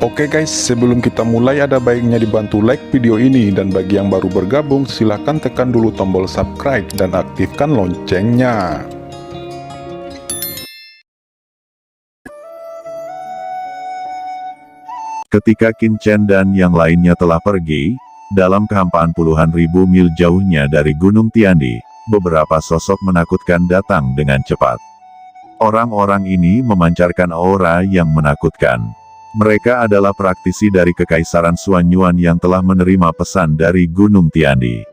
Oke guys, sebelum kita mulai ada baiknya dibantu like video ini, dan bagi yang baru bergabung silahkan tekan dulu tombol subscribe dan aktifkan loncengnya. Ketika Qin Chen dan yang lainnya telah pergi, dalam kehampaan puluhan ribu mil jauhnya dari Gunung Tiandi, beberapa sosok menakutkan datang dengan cepat. Orang-orang ini memancarkan aura yang menakutkan. Mereka adalah praktisi dari Kekaisaran Xuanyuan yang telah menerima pesan dari Gunung Tiandi.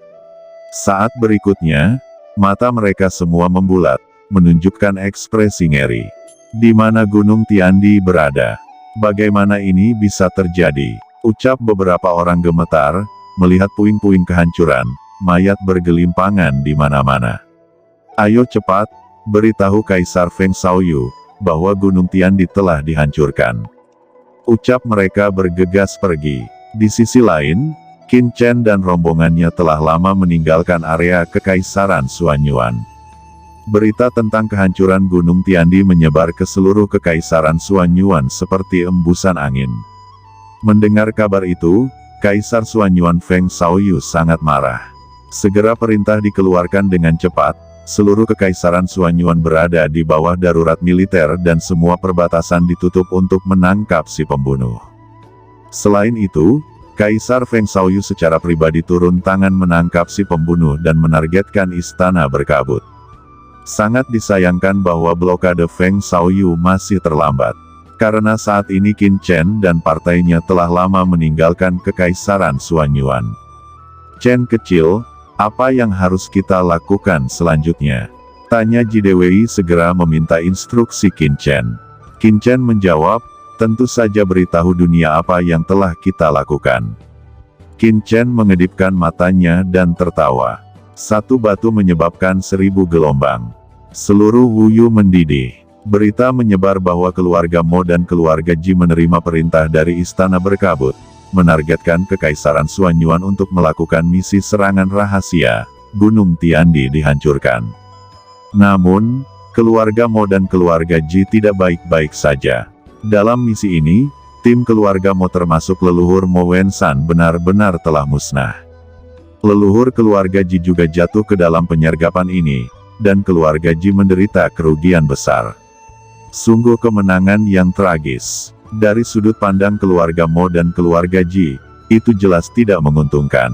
Saat berikutnya, mata mereka semua membulat, menunjukkan ekspresi ngeri. Di mana Gunung Tiandi berada? Bagaimana ini bisa terjadi? Ucap beberapa orang gemetar, melihat puing-puing kehancuran, mayat bergelimpangan di mana-mana. Ayo cepat, beritahu Kaisar Feng Xiaoyu, bahwa Gunung Tiandi telah dihancurkan. Ucap mereka bergegas pergi. Di sisi lain, Qin Chen dan rombongannya telah lama meninggalkan area Kekaisaran Xuanyuan. Berita tentang kehancuran Gunung Tiandi menyebar ke seluruh Kekaisaran Xuanyuan seperti embusan angin. Mendengar kabar itu, Kaisar Xuanyuan Feng Xiaoyu sangat marah. Segera perintah dikeluarkan dengan cepat. Seluruh Kekaisaran Xuanyuan berada di bawah darurat militer dan semua perbatasan ditutup untuk menangkap si pembunuh. Selain itu, Kaisar Feng Xiaoyu secara pribadi turun tangan menangkap si pembunuh dan menargetkan istana berkabut. Sangat disayangkan bahwa blokade Feng Xiaoyu masih terlambat. Karena saat ini Qin Chen dan partainya telah lama meninggalkan Kekaisaran Xuanyuan. Chen kecil, apa yang harus kita lakukan selanjutnya? Tanya Jidewei segera meminta instruksi Qin Chen. Qin Chen menjawab, tentu saja beritahu dunia apa yang telah kita lakukan. Qin Chen mengedipkan matanya dan tertawa. Satu batu menyebabkan 1000 gelombang. Seluruh Wuyu mendidih. Berita menyebar bahwa keluarga Mo dan keluarga Ji menerima perintah dari istana berkabut, menargetkan Kekaisaran Xuanyuan untuk melakukan misi serangan rahasia. Gunung Tiandi dihancurkan. Namun, keluarga Mo dan keluarga Ji tidak baik-baik saja. Dalam misi ini, tim keluarga Mo termasuk leluhur Mo Wensan benar-benar telah musnah. Leluhur keluarga Ji juga jatuh ke dalam penyergapan ini, dan keluarga Ji menderita kerugian besar. Sungguh kemenangan yang tragis. Dari sudut pandang keluarga Mo dan keluarga Ji, itu jelas tidak menguntungkan.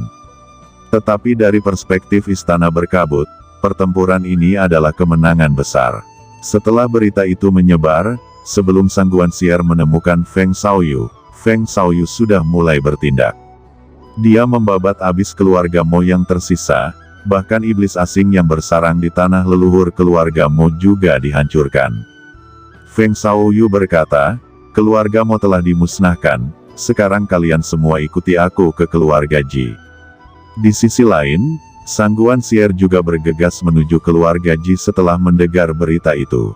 Tetapi dari perspektif istana berkabut, pertempuran ini adalah kemenangan besar. Setelah berita itu menyebar, sebelum Sang Guanxier menemukan Feng Xiaoyu sudah mulai bertindak. Dia membabat habis keluarga Mo yang tersisa, bahkan iblis asing yang bersarang di tanah leluhur keluarga Mo juga dihancurkan. Feng Xiaoyu berkata, keluarga Mo telah dimusnahkan, sekarang kalian semua ikuti aku ke keluarga Ji. Di sisi lain, Sang Guanxier juga bergegas menuju keluarga Ji setelah mendengar berita itu.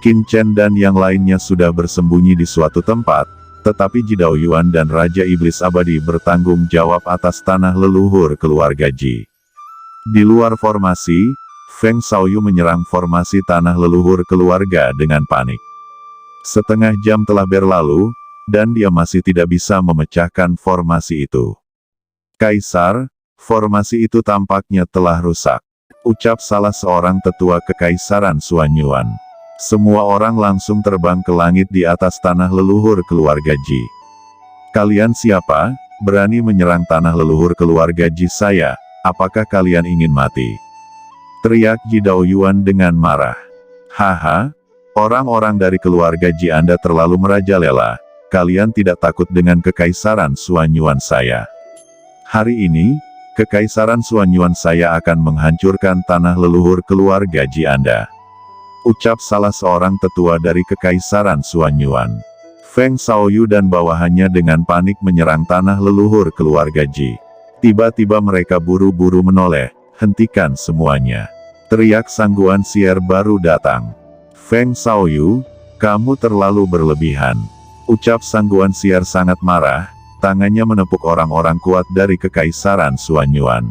Qin Chen dan yang lainnya sudah bersembunyi di suatu tempat, tetapi Ji Daoyuan dan Raja Iblis Abadi bertanggung jawab atas tanah leluhur keluarga Ji. Di luar formasi, Feng Xiaoyu menyerang formasi tanah leluhur keluarga dengan panik. Setengah jam telah berlalu, dan dia masih tidak bisa memecahkan formasi itu. Kaisar, formasi itu tampaknya telah rusak. Ucap salah seorang tetua Kekaisaran Xuanyuan. Semua orang langsung terbang ke langit di atas tanah leluhur keluarga Ji. Kalian siapa? Berani menyerang tanah leluhur keluarga Ji saya? Apakah kalian ingin mati? Teriak Ji Daoyuan dengan marah. Haha. Orang-orang dari keluarga Ji Anda terlalu merajalela. Kalian tidak takut dengan Kekaisaran Xuanyuan saya. Hari ini, Kekaisaran Xuanyuan saya akan menghancurkan tanah leluhur keluarga Ji Anda. Ucap salah seorang tetua dari Kekaisaran Xuanyuan. Feng Xiaoyu dan bawahannya dengan panik menyerang tanah leluhur keluarga Ji. Tiba-tiba mereka buru-buru menoleh, hentikan semuanya. Teriak Sang Guanxier baru datang. Feng Xiaoyu, kamu terlalu berlebihan. Ucap Sang Guanxier sangat marah, tangannya menepuk orang-orang kuat dari Kekaisaran Xuanyuan.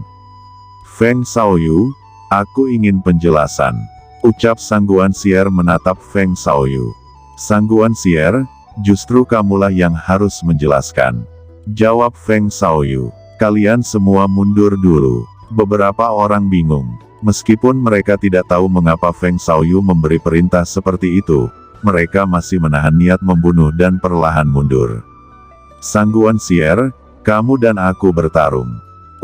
Feng Xiaoyu, aku ingin penjelasan. Ucap Sang Guanxier menatap Feng Xiaoyu. Sang Guanxier, Justru kamulah yang harus menjelaskan. Jawab Feng Xiaoyu. Kalian semua mundur dulu. Beberapa orang bingung. Meskipun mereka tidak tahu mengapa Feng Xiaoyu memberi perintah seperti itu, mereka masih menahan niat membunuh dan perlahan mundur. Sangguan Sier, kamu dan aku bertarung.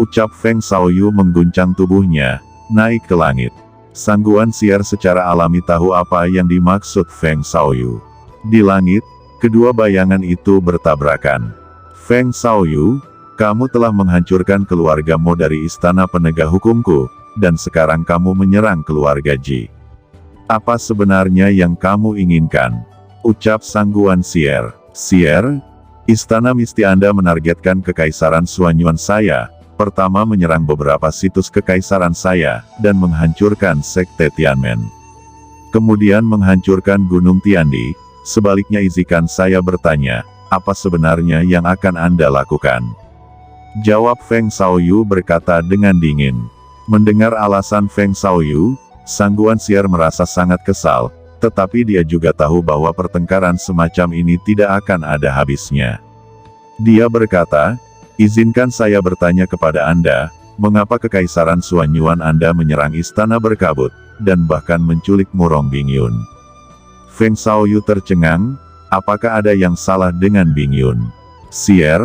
Ucap Feng Xiaoyu mengguncang tubuhnya, naik ke langit. Sangguan Sier secara alami tahu apa yang dimaksud Feng Xiaoyu. Di langit, kedua bayangan itu bertabrakan. Feng Xiaoyu, kamu telah menghancurkan keluargamu dari istana penegak hukumku, dan sekarang kamu menyerang keluarga Ji. Apa sebenarnya yang kamu inginkan? Ucap Sangguan Sier. Sier, istana misti Anda menargetkan kekaisaran Suanyuan saya, pertama menyerang beberapa situs kekaisaran saya, dan menghancurkan sekte Tianmen. Kemudian menghancurkan Gunung Tiandi. Sebaliknya izinkan saya bertanya, apa sebenarnya yang akan Anda lakukan? Jawab Feng Xiaoyu berkata dengan dingin. Mendengar alasan Feng Xiaoyu, Sangguan Sier merasa sangat kesal, tetapi dia juga tahu bahwa pertengkaran semacam ini tidak akan ada habisnya. Dia berkata, izinkan saya bertanya kepada Anda, mengapa kekaisaran Suanyuan Anda menyerang istana berkabut, dan bahkan menculik Murong Bingyun? Feng Xiaoyu tercengang, apakah ada yang salah dengan Bingyun? Sier,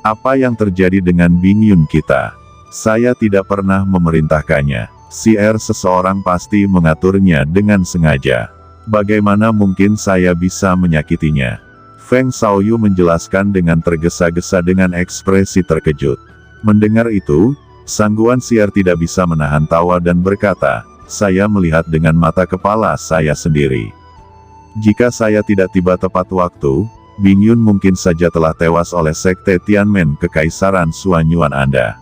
apa yang terjadi dengan Bingyun kita? Saya tidak pernah memerintahkannya. Sier, seseorang pasti mengaturnya dengan sengaja. Bagaimana mungkin saya bisa menyakitinya? Feng Xiaoyu menjelaskan dengan tergesa-gesa dengan ekspresi terkejut. Mendengar itu, Sangguan Sier tidak bisa menahan tawa dan berkata, saya melihat dengan mata kepala saya sendiri. Jika saya tidak tiba tepat waktu, Bingyun mungkin saja telah tewas oleh sekte Tianmen kekaisaran Suanyuan Anda.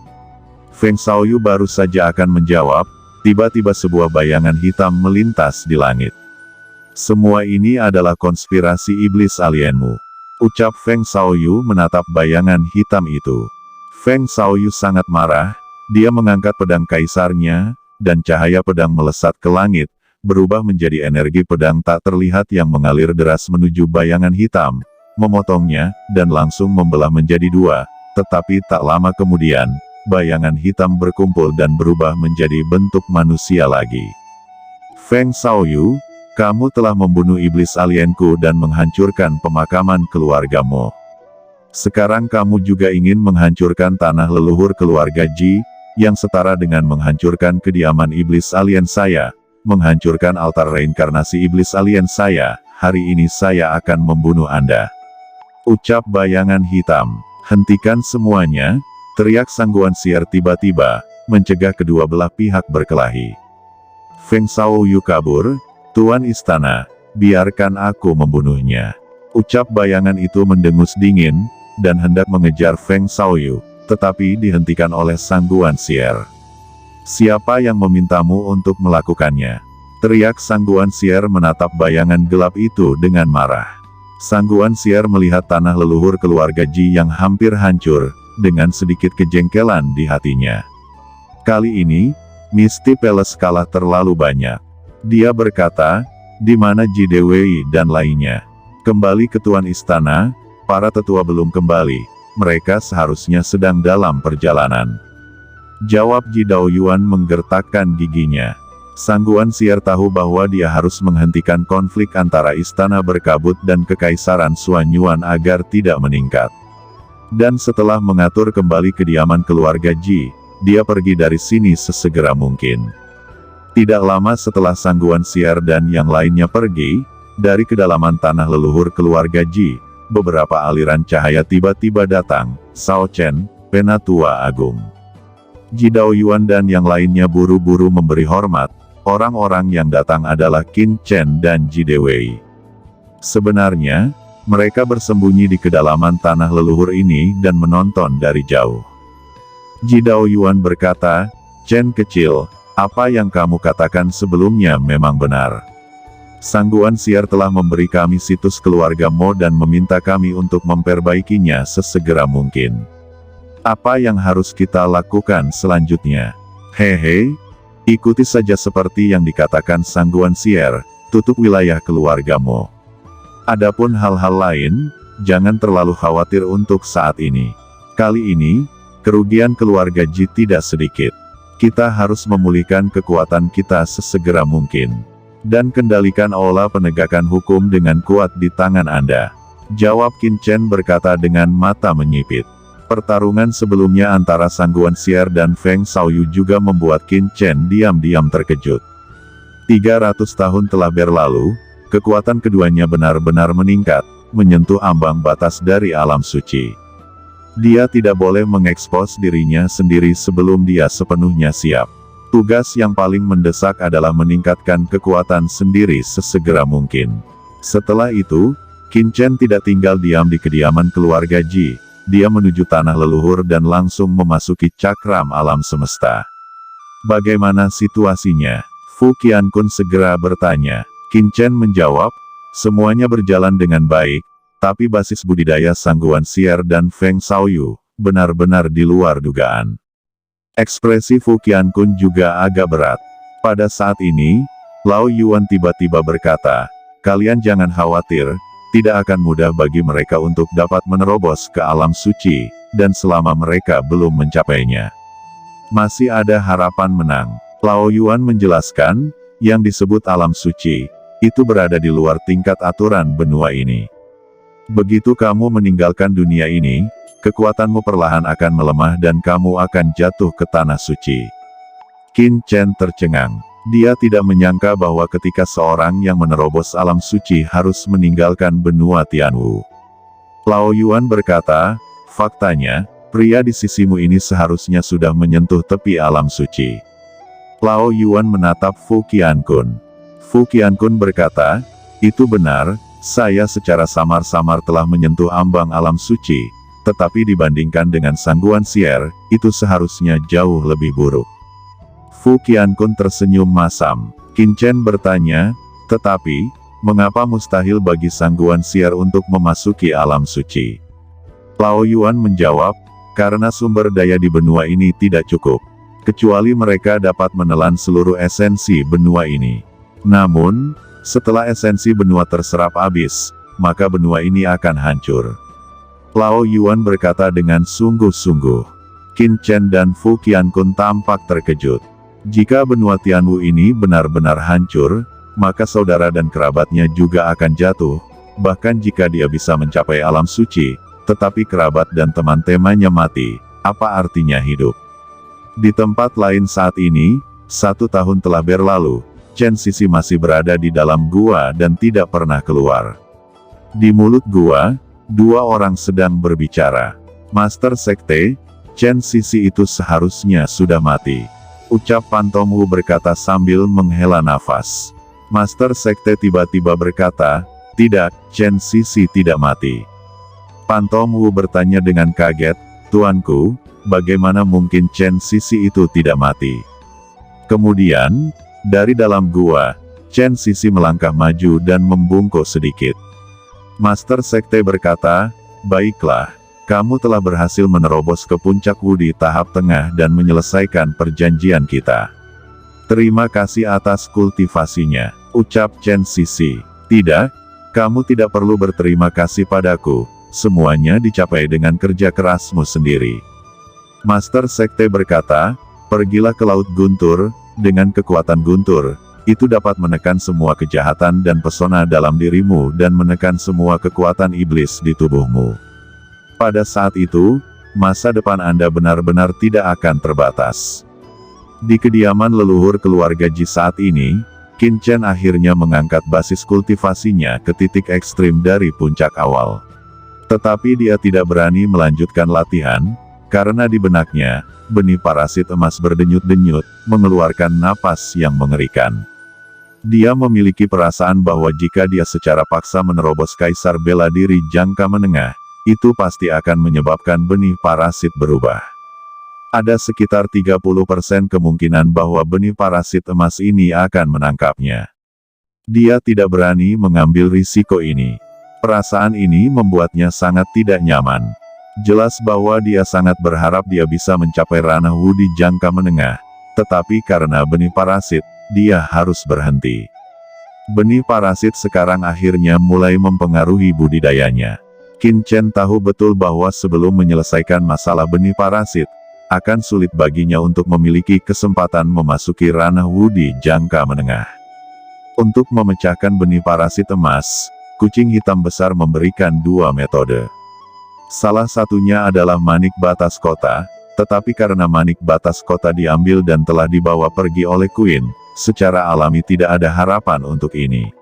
Feng Xiaoyu baru saja akan menjawab, tiba-tiba sebuah bayangan hitam melintas di langit. Semua ini adalah konspirasi iblis alienmu. Ucap Feng Xiaoyu menatap bayangan hitam itu. Feng Xiaoyu sangat marah, dia mengangkat pedang kaisarnya, dan cahaya pedang melesat ke langit, berubah menjadi energi pedang tak terlihat yang mengalir deras menuju bayangan hitam, memotongnya, dan langsung membelah menjadi dua, tetapi tak lama kemudian, bayangan hitam berkumpul dan berubah menjadi bentuk manusia lagi. Feng Xiaoyu, kamu telah membunuh iblis alienku dan menghancurkan pemakaman keluargamu. Sekarang kamu juga ingin menghancurkan tanah leluhur keluarga Ji, yang setara dengan menghancurkan kediaman iblis alien saya, menghancurkan altar reinkarnasi iblis alien saya. Hari ini saya akan membunuh Anda. Ucap bayangan hitam. Hentikan semuanya, teriak Sangguan Sier tiba-tiba, mencegah kedua belah pihak berkelahi. Feng Xiaoyu kabur, Tuan Istana, biarkan aku membunuhnya. Ucap bayangan itu mendengus dingin, dan hendak mengejar Feng Xiaoyu, tetapi dihentikan oleh Sangguan Sier. Siapa yang memintamu untuk melakukannya? Teriak Sangguan Sier menatap bayangan gelap itu dengan marah. Sangguan Sier melihat tanah leluhur keluarga Ji yang hampir hancur, dengan sedikit kejengkelan di hatinya. Kali ini, Misty Palace kalah terlalu banyak. Dia berkata, di mana Ji Dewei dan lainnya? Kembali ke Tuan Istana, para tetua belum kembali, mereka seharusnya sedang dalam perjalanan. Jawab Ji Daoyuan menggertakkan giginya. Sangguan Sier tahu bahwa dia harus menghentikan konflik antara istana berkabut dan kekaisaran Suanyuan agar tidak meningkat. Dan setelah mengatur kembali kediaman keluarga Ji, dia pergi dari sini sesegera mungkin. Tidak lama setelah Sangguan Sier dan yang lainnya pergi, dari kedalaman tanah leluhur keluarga Ji, beberapa aliran cahaya tiba-tiba datang. Sao Chen, Penatua Agung, Ji Daoyuan dan yang lainnya buru-buru memberi hormat. Orang-orang yang datang adalah Qin Chen dan Ji Dewei. Sebenarnya, mereka bersembunyi di kedalaman tanah leluhur ini dan menonton dari jauh. Ji Daoyuan berkata, Chen kecil, apa yang kamu katakan sebelumnya memang benar. Sangguan Sier telah memberi kami situs keluarga Mo dan meminta kami untuk memperbaikinya sesegera mungkin. Apa yang harus kita lakukan selanjutnya? Hehe, ikuti saja seperti yang dikatakan Sangguan Sier, tutup wilayah keluarga Mo. Adapun hal-hal lain, jangan terlalu khawatir untuk saat ini. Kali ini, kerugian keluarga Ji tidak sedikit. Kita harus memulihkan kekuatan kita sesegera mungkin. Dan kendalikan aula penegakan hukum dengan kuat di tangan Anda. Jawab Qin Chen berkata dengan mata menyipit. Pertarungan sebelumnya antara Sang Guanxier dan Feng Xiaoyu juga membuat Qin Chen diam-diam terkejut. 300 tahun telah berlalu, kekuatan keduanya benar-benar meningkat, menyentuh ambang batas dari alam suci. Dia tidak boleh mengekspos dirinya sendiri sebelum dia sepenuhnya siap. Tugas yang paling mendesak adalah meningkatkan kekuatan sendiri sesegera mungkin. Setelah itu, Qin Chen tidak tinggal diam di kediaman keluarga Ji. Dia menuju tanah leluhur dan langsung memasuki cakram alam semesta. Bagaimana situasinya? Fu Qiankun segera bertanya. Qin Chen menjawab, semuanya berjalan dengan baik, tapi basis budidaya Sang Guanxier dan Feng Xiaoyu benar-benar di luar dugaan. Ekspresi Fu Qiankun juga agak berat. Pada saat ini, Lao Yuan tiba-tiba berkata, kalian jangan khawatir, tidak akan mudah bagi mereka untuk dapat menerobos ke alam suci, dan selama mereka belum mencapainya, masih ada harapan menang. Lao Yuan menjelaskan, yang disebut alam suci, itu berada di luar tingkat aturan benua ini. Begitu kamu meninggalkan dunia ini, kekuatanmu perlahan akan melemah dan kamu akan jatuh ke tanah suci. Qin Chen tercengang. Dia tidak menyangka bahwa ketika seorang yang menerobos alam suci harus meninggalkan benua Tianwu. Lao Yuan berkata, faktanya, pria di sisimu ini seharusnya sudah menyentuh tepi alam suci. Lao Yuan menatap Fu Qiankun. Fu Qiankun berkata, itu benar, saya secara samar-samar telah menyentuh ambang alam suci, tetapi dibandingkan dengan Sang Guanxier, itu seharusnya jauh lebih buruk. Fu Qiankun tersenyum masam. Qin Chen bertanya, tetapi, mengapa mustahil bagi Sang Guanxier untuk memasuki alam suci? Lao Yuan menjawab, karena sumber daya di benua ini tidak cukup. Kecuali mereka dapat menelan seluruh esensi benua ini. Namun, setelah esensi benua terserap habis, maka benua ini akan hancur. Lao Yuan berkata dengan sungguh-sungguh. Qin Chen dan Fu Qiankun tampak terkejut. Jika benua Tianwu ini benar-benar hancur, maka saudara dan kerabatnya juga akan jatuh. Bahkan jika dia bisa mencapai alam suci, tetapi kerabat dan teman-temannya mati, apa artinya hidup? Di tempat lain saat ini, 1 tahun telah berlalu, Chen Sisi masih berada di dalam gua dan tidak pernah keluar. Di mulut gua, 2 orang sedang berbicara. Master Sekte, Chen Sisi itu seharusnya sudah mati. Ucap Pan Tongwu berkata sambil menghela nafas. Master Sekte tiba-tiba berkata, tidak, Chen Sisi tidak mati. Pan Tongwu bertanya dengan kaget, Tuanku, bagaimana mungkin Chen Sisi itu tidak mati? Kemudian, dari dalam gua, Chen Sisi melangkah maju dan membungkuk sedikit. Master Sekte berkata, baiklah, kamu telah berhasil menerobos ke puncak Wu di tahap tengah dan menyelesaikan perjanjian kita. Terima kasih atas kultivasinya, ucap Chen Sisi. Tidak, kamu tidak perlu berterima kasih padaku, semuanya dicapai dengan kerja kerasmu sendiri. Master Sekte berkata, pergilah ke Laut Guntur. Dengan kekuatan guntur, itu dapat menekan semua kejahatan dan pesona dalam dirimu dan menekan semua kekuatan iblis di tubuhmu. Pada saat itu, masa depan Anda benar-benar tidak akan terbatas. Di kediaman leluhur keluarga Ji saat ini, Qin Chen akhirnya mengangkat basis kultivasinya ke titik ekstrim dari puncak awal. Tetapi dia tidak berani melanjutkan latihan, karena di benaknya, benih parasit emas berdenyut-denyut, mengeluarkan napas yang mengerikan. Dia memiliki perasaan bahwa jika dia secara paksa menerobos kaisar bela diri jangka menengah, itu pasti akan menyebabkan benih parasit berubah. Ada sekitar 30% kemungkinan bahwa benih parasit emas ini akan menangkapnya. Dia tidak berani mengambil risiko ini. Perasaan ini membuatnya sangat tidak nyaman. Jelas bahwa dia sangat berharap dia bisa mencapai ranah Wu di jangka menengah, tetapi karena benih parasit, dia harus berhenti. Benih parasit sekarang akhirnya mulai mempengaruhi budidayanya. Qin Chen tahu betul bahwa sebelum menyelesaikan masalah benih parasit, akan sulit baginya untuk memiliki kesempatan memasuki ranah wudi jangka menengah. Untuk memecahkan benih parasit emas, kucing hitam besar memberikan dua metode. Salah satunya adalah manik batas kota, tetapi karena manik batas kota diambil dan telah dibawa pergi oleh Queen, secara alami tidak ada harapan untuk ini.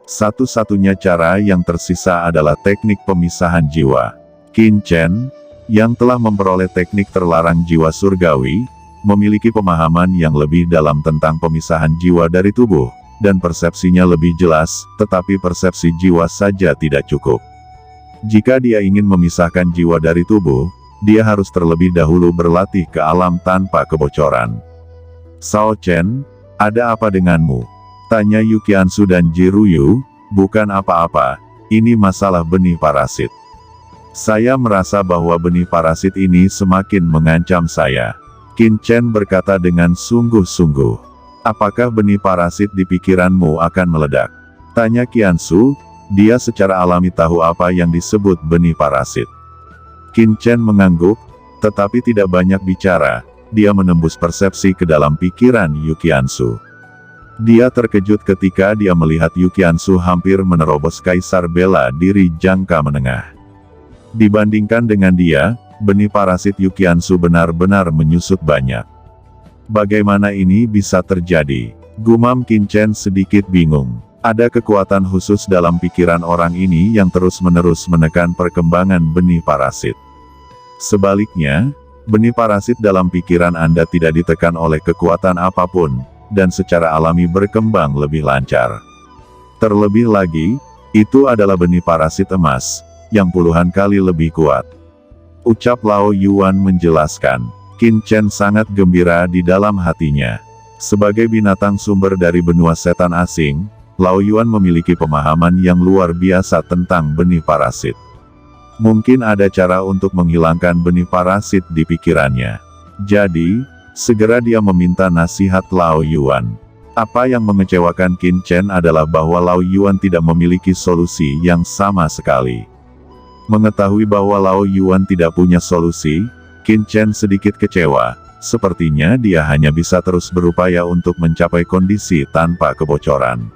Satu-satunya cara yang tersisa adalah teknik pemisahan jiwa. Qin Chen, yang telah memperoleh teknik terlarang jiwa surgawi, memiliki pemahaman yang lebih dalam tentang pemisahan jiwa dari tubuh, dan persepsinya lebih jelas, tetapi persepsi jiwa saja tidak cukup. Jika dia ingin memisahkan jiwa dari tubuh, dia harus terlebih dahulu berlatih ke alam tanpa kebocoran. Sao Chen, ada apa denganmu? Tanya Yuqiansu dan Jiruyu. Bukan apa-apa, ini masalah benih parasit. Saya merasa bahwa benih parasit ini semakin mengancam saya. Qin Chen berkata dengan sungguh-sungguh. Apakah benih parasit di pikiranmu akan meledak? Tanya Qiansu, dia secara alami tahu apa yang disebut benih parasit. Qin Chen mengangguk, tetapi tidak banyak bicara. Dia menembus persepsi ke dalam pikiran Yuqiansu. Dia terkejut ketika dia melihat Yuqiansu hampir menerobos kaisar bela diri jangka menengah. Dibandingkan dengan dia, benih parasit Yuqiansu benar-benar menyusut banyak. Bagaimana ini bisa terjadi? Gumam Qin Chen sedikit bingung. Ada kekuatan khusus dalam pikiran orang ini yang terus-menerus menekan perkembangan benih parasit. Sebaliknya, benih parasit dalam pikiran Anda tidak ditekan oleh kekuatan apapun, dan secara alami berkembang lebih lancar. Terlebih lagi, itu adalah benih parasit emas, yang puluhan kali lebih kuat. Ucap Lao Yuan menjelaskan. Qin Chen sangat gembira di dalam hatinya. Sebagai binatang sumber dari benua setan asing, Lao Yuan memiliki pemahaman yang luar biasa tentang benih parasit. Mungkin ada cara untuk menghilangkan benih parasit di pikirannya. Jadi, segera dia meminta nasihat Lao Yuan. Apa yang mengecewakan Qin Chen adalah bahwa Lao Yuan tidak memiliki solusi yang sama sekali. Mengetahui bahwa Lao Yuan tidak punya solusi, Qin Chen sedikit kecewa. Sepertinya dia hanya bisa terus berupaya untuk mencapai kondisi tanpa kebocoran.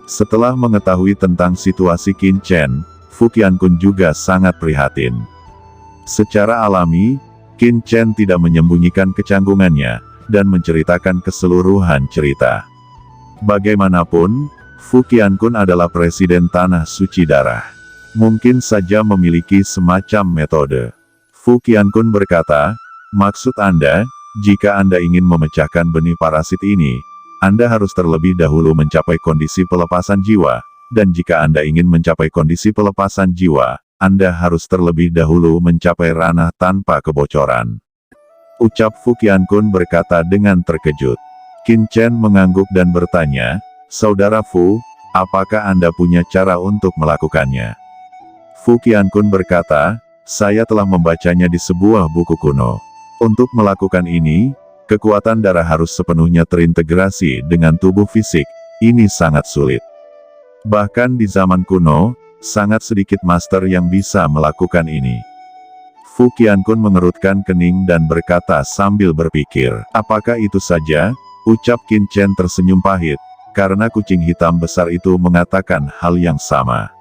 Setelah mengetahui tentang situasi Qin Chen, Fu Qiankun juga sangat prihatin. Secara alami, Qin Chen tidak menyembunyikan kecanggungannya, dan menceritakan keseluruhan cerita. Bagaimanapun, Fu Qiankun adalah presiden Tanah Suci Darah. Mungkin saja memiliki semacam metode. Fu Qiankun berkata, maksud Anda, jika Anda ingin memecahkan benih parasit ini, Anda harus terlebih dahulu mencapai kondisi pelepasan jiwa. Dan jika Anda ingin mencapai kondisi pelepasan jiwa, Anda harus terlebih dahulu mencapai ranah tanpa kebocoran. Ucap Fu Qiankun berkata dengan terkejut. Qin Chen mengangguk dan bertanya, Saudara Fu, apakah Anda punya cara untuk melakukannya? Fu Qiankun berkata, saya telah membacanya di sebuah buku kuno. Untuk melakukan ini, kekuatan darah harus sepenuhnya terintegrasi dengan tubuh fisik. Ini sangat sulit. Bahkan di zaman kuno, sangat sedikit master yang bisa melakukan ini. Fu Qiankun mengerutkan kening dan berkata sambil berpikir, apakah itu saja? Ucap Qin Chen tersenyum pahit, karena kucing hitam besar itu mengatakan hal yang sama.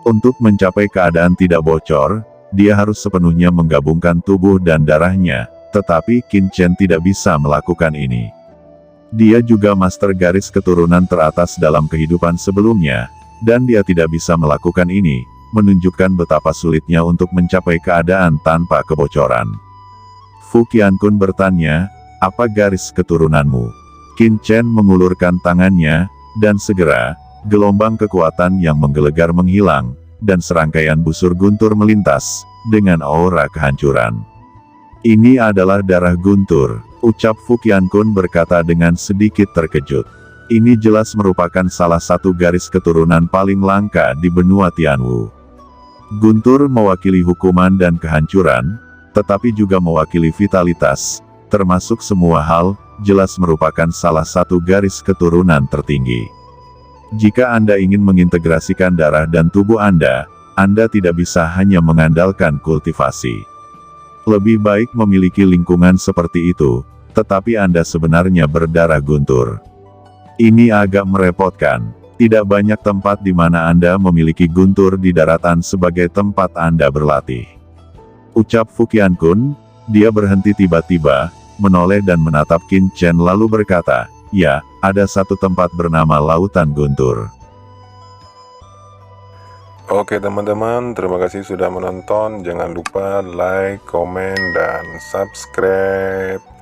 Untuk mencapai keadaan tidak bocor, dia harus sepenuhnya menggabungkan tubuh dan darahnya, tetapi Qin Chen tidak bisa melakukan ini. Dia juga master garis keturunan teratas dalam kehidupan sebelumnya, dan dia tidak bisa melakukan ini, menunjukkan betapa sulitnya untuk mencapai keadaan tanpa kebocoran. Fu Qiankun bertanya, apa garis keturunanmu? Qin Chen mengulurkan tangannya, dan segera, gelombang kekuatan yang menggelegar menghilang, dan serangkaian busur guntur melintas, dengan aura kehancuran. Ini adalah darah guntur. Ucap Fu Qiankun berkata dengan sedikit terkejut. Ini jelas merupakan salah satu garis keturunan paling langka di benua Tianwu. Guntur mewakili hukuman dan kehancuran, tetapi juga mewakili vitalitas, termasuk semua hal, jelas merupakan salah satu garis keturunan tertinggi. Jika Anda ingin mengintegrasikan darah dan tubuh Anda tidak bisa hanya mengandalkan kultivasi. Lebih baik memiliki lingkungan seperti itu, tetapi Anda sebenarnya berdarah guntur. Ini agak merepotkan. Tidak banyak tempat di mana Anda memiliki guntur di daratan sebagai tempat Anda berlatih. Ucap Fukian Kun. Dia berhenti tiba-tiba, menoleh dan menatap Qin Chen lalu berkata, "Ya, ada satu tempat bernama Lautan Guntur." Oke teman-teman, terima kasih sudah menonton. Jangan lupa like, komen, dan subscribe.